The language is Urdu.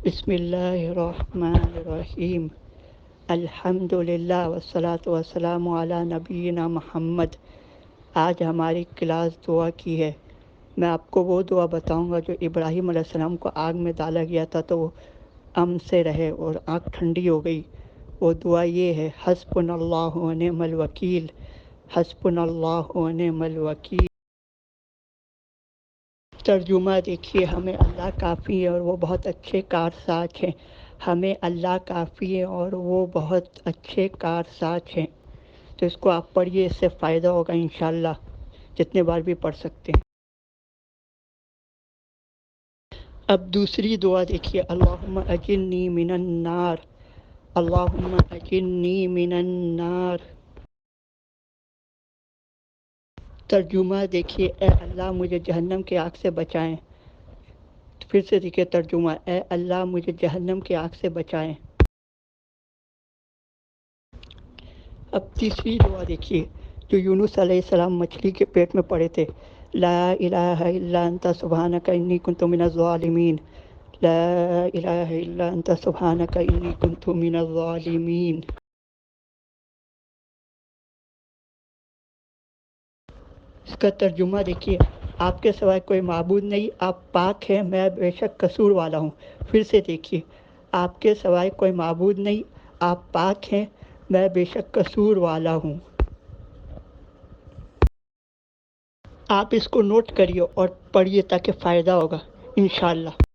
بسم اللہ الرحمن الرحیم الحمدللہ والصلاۃ والسلام علی نبینا محمد۔ آج ہماری کلاس دعا کی ہے۔ میں آپ کو وہ دعا بتاؤں گا جو ابراہیم علیہ السلام کو آگ میں ڈالا گیا تھا تو وہ امن سے رہے اور آگ ٹھنڈی ہو گئی۔ وہ دعا یہ ہے: حسبنا اللہ و نعم الوکیل، حسبنا اللہ و نعم الوکیل۔ ترجمہ دیکھیے: ہمیں اللہ کافی ہے اور وہ بہت اچھے کارساز ہیں۔ ہمیں اللہ کافی ہے اور وہ بہت اچھے کارساز ہیں۔ تو اس کو آپ پڑھیے، اس سے فائدہ ہوگا انشاءاللہ، جتنے بار بھی پڑھ سکتے ہیں۔ اب دوسری دعا دیکھیے: اللہم اجرنی من النار، اللہم اجرنی من النار۔ ترجمہ دیکھیے: اے اللہ مجھے جہنم کی آگ سے بچائیں۔ پھر سے دیکھیے ترجمہ: اے اللہ مجھے جہنم کی آگ سے بچائیں۔ اب تیسری دعا دیکھیے جو یونس علیہ السلام مچھلی کے پیٹ میں پڑے تھے: لا الہ الا انت سبحانک انی کنت من الظالمین، لا الہ الا انت سبحانک انی کنت من الظالمین۔ اس کا ترجمہ دیکھیے: آپ کے سوائے کوئی معبود نہیں، آپ پاک ہیں، میں بے شک قصور والا ہوں۔ پھر سے دیکھیے: آپ کے سوائے کوئی معبود نہیں، آپ پاک ہیں، میں بے شک قصور والا ہوں۔ آپ اس کو نوٹ کریے اور پڑھیے تاکہ فائدہ ہوگا انشاءاللہ۔